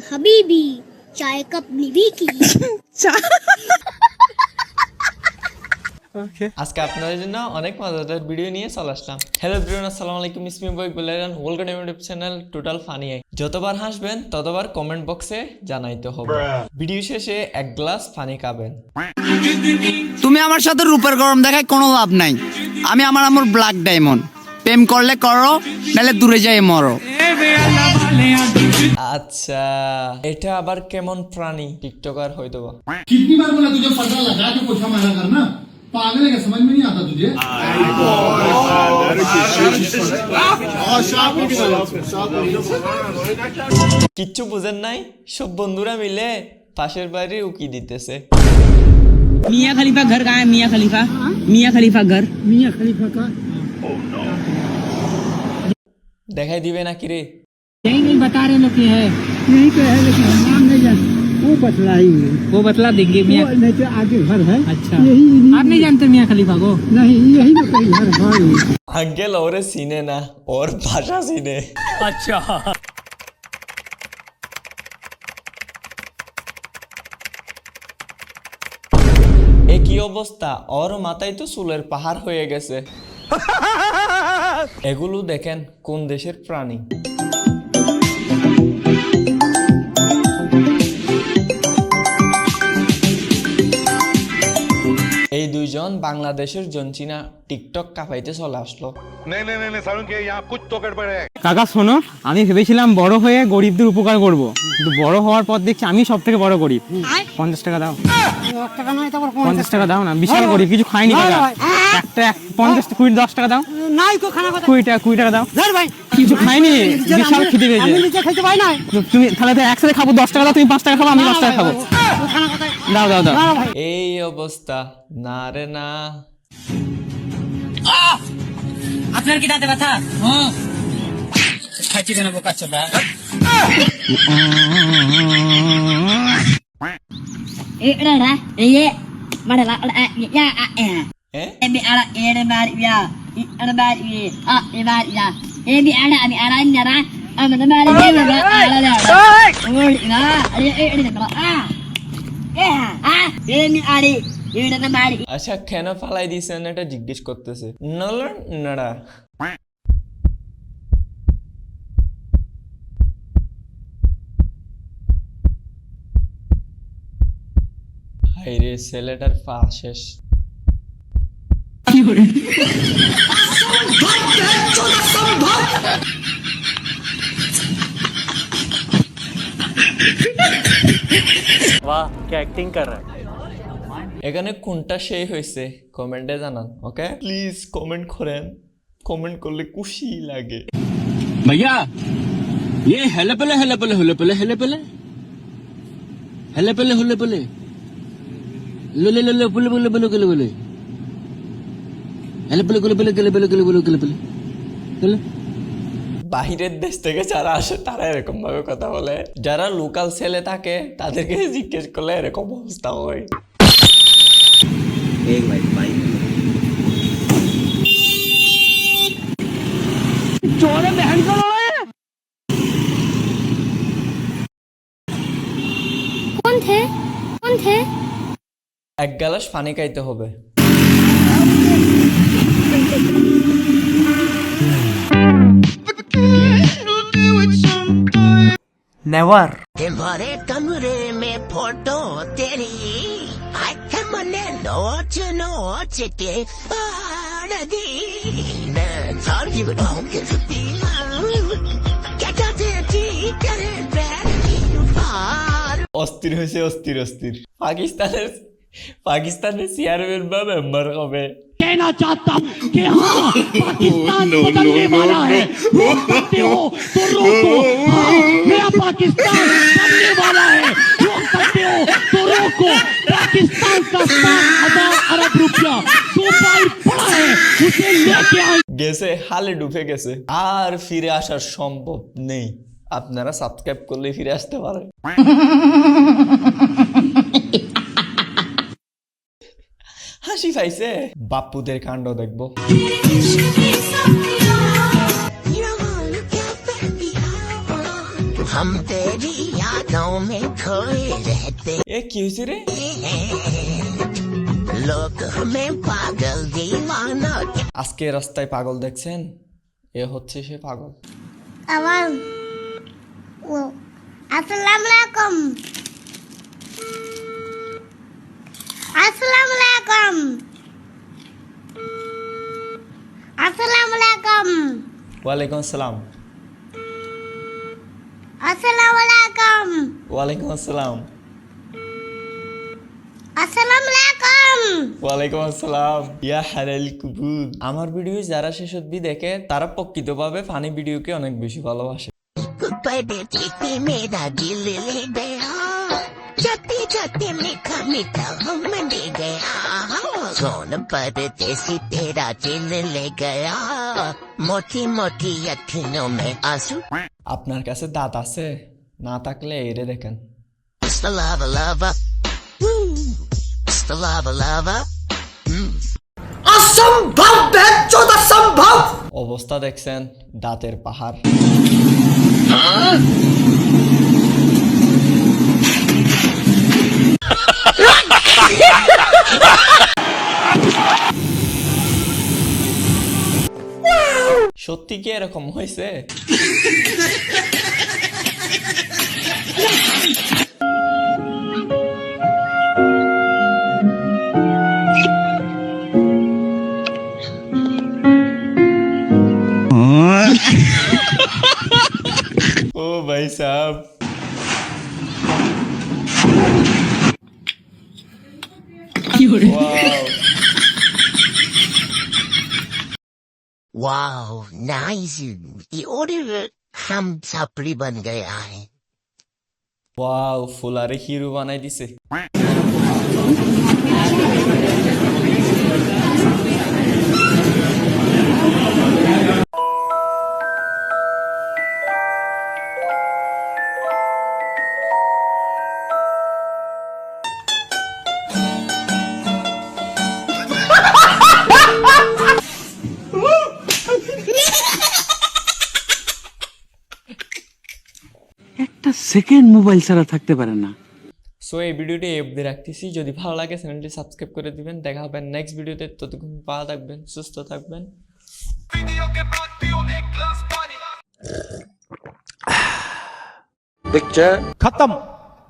हबीबी चाय कप निभी की আজকে আপনাদের জন্য অনেক মজাদার ভিডিও নিয়ে চলে আসলাম। হ্যালো এভরিওয়ান, আসসালামু আলাইকুম। ইসমি বয় বলেন welcome to YouTube channel total funny. যতবার হাসবেন ততবার কমেন্ট বক্সে জানাইতে হবে। ভিডিও শেষে এক গ্লাস পানি খাবেন। তুমি আমার সাথে রূপের গরম দেখায় কোনো লাভ নাই। আমি আমার ব্ল্যাক ডায়মন্ড। প্রেম করলে করো, নাহলে দূরে যাই মরো। আচ্ছা, এটা আবার কেমন প্রাণী? টিকটকার হয়তো বা। कितनी बार बोला तुझे पता लगा के पोछा मारा करना, पागल है क्या? समझ में नहीं आता तुझे? কিচ্ছু বুঝেন নাই? সব বন্ধুরা মিলে পাশের বাড়ি উকি দিতেছে। मियाँ खलीफा घर कहाँ है? मियाँ खलीफा, मियाँ खलीफा घर। मियां खलीफा का দেখাই দিবে নাকি রে? यही नहीं बता रहे लोग कि है, यही तो है, लेकिन हम नाम नहीं जानते। वो बतलाएंगे, वो बतला देंगे मियाँ। वो नहीं तो आगे घर है। अच्छा, यही आप नहीं जानते मियाँ खलीफा को? नहीं, यही तो कहीं घर भाई। আঙ্কেল ওরে চিনে না, ওর ভাষা চিনে। अच्छा, এ কি অবস্থা? ওর মাথায় তো চুলের পাহাড় হয়ে গেছে। এগুলো দেখেন কোন দেশের প্রাণী? এই দুইজন বাংলাদেশের জনচিনা টিকটক কাঁপাইতে চলে আসলো। नहीं सारुण के यहाँ कुछ तो गड़बड़ है। কাকা শোনো, আমি ভেবেছিলাম বড় হয়ে গরিবদের উপকার করব, কিন্তু বড় হওয়ার পর দেখছি আমি সব থেকে বড় গরিব। 50 টাকা দাও। 50 টাকা দাও না, বিশাল গরিব, কিছু খাইনি কাকা। একটা 50 20 10 টাকা দাও। 20 টাকা দাও। কিছু খাইনি, বিশাল খিদে পেয়েছে। তুমি তাহলে তো একসাথে খাবো। 10 টাকা দাও, তুমি 5 টাকা খাবো, আমি 10 টাকা খাবো। দাও দাও দাও। এই অবস্থা না রে না। আপনার কি দাঁতে ব্যথা? হ্যাঁ, খাইছি কেন বোকা চোদা? एड़ा ये मडला या হ্যাঁ, ए बी आड़ा एड़े बार या एड़े बार ये आ ए बार या ए बी आड़ा अभी आड़ा नरा अब तो बार ये बा आड़ा या ओड़ ना अरे एड़े बा ए आ ये नी आड़ी एड़े ना बारी আচ্ছা কেন ফালাই দিছেন এটা জিজ্ঞেস করতেছে। নল নড়া। হাইরে ছেলেটার পা শেষ। এখানে কোনটা সেই হয়েছে কমেন্টে জানান। ওকে প্লিজ কমেন্ট করেন, কমেন্ট করলে খুশি লাগে। भैया ये हेले पले हेले पले हेले पले हेले पले हेले पले हेले पले ले ले ले ले पले पले पले पले पले हेले पले पले पले पले पले पले पले पले पले पले বাহিরের দেশ থেকে যারা আসে তারা এরকম ভাবে কথা বলে। যারা লোকাল ছেলে থাকে তাদেরকে জিজ্ঞেস করলে এরকম অবস্থা হয়। कौन थे এক গ্লাস পানি খাইতে হবে। तुम्हारे कमरे में फोटो तेरी आँख मने नोच नोच के दी मैं सारी बताऊं के सती क्या कहते ठीक करे बैर অস্থির হয়েছে, অস্থির অস্থির। পাকিস্তানের চেয়ারম্যান বা মেম্বার হবে। कहना चाहता हूँ कि हाँ पाकिस्तान बदलने वाला है। रोक सकते हो तो रोको। हाँ, नया पाकिस्तान बनने वाला है। रोक सकते हो तो रोको। पाकिस्तान का 7,000 अरब रुपया दुबई पड़ा है, उसे लेके आए। গেছে, হালে ডুবে গেছে, আর ফিরে আসার সম্ভব নেই। আপনারা সাবস্ক্রাইব করলে ফিরে আসতে পারেন। হাসি পাইছে। বাপুদের কাণ্ড দেখবো। हम तेरी यादों में खोए रहते এ কি হয়েছে রে? लोग हमें पागल दीवाना আজকে রাস্তায় পাগল দেখছেন? এ হচ্ছে সে পাগল। আমার ও আসসালামু আলাইকুম আসসালামু আলাইকুম আসসালামু আলাইকুম ওয়ালাইকুম আসসালাম। আসসালামু আলাইকুম ওয়ালাইকুম আসসালাম। আসসালামু আলাইকুম ওয়ালাইকুম আসসালাম। ইয়া হালাল কুবুদ। আমার ভিডিও যারা শেষ অবধি দেখে তারা প্রকৃতভাবে ফানি ভিডিওকে অনেক বেশি ভালোবাসে। पर देखते मेरा दिल ले गया जाते जाते मीठा मीठा हम ले गया सोन पर जैसी तेरा दिल ले गया मोटी मोटी अखियों में आंसू আপনার কাছে দাঁত আছে? না থাকলে এরে দেখেন। lava lava lava lava অবস্থা দেখছেন? দাঁতের পাহাড়। সত্যি কি এরকম হয়েছে? ও ভাই সাহেব। वाओ नाइस ये ऑर्डर हम सापड़ी बन गया है ওয়াও, ফুলারে হিরো বানাই দিছে। একটা সেকেন্ড মোবাইল ছাড়া থাকতে পারে না। সো এই ভিডিওটি এই অবধি রাখতেছি। যদি ভালো লাগে চ্যানেলটি সাবস্ক্রাইব করে দিবেন। দেখা হবে নেক্সট ভিডিওতে। ততক্ষণ ভালো থাকবেন, সুস্থ থাকবেন। पिक्चर खत्म।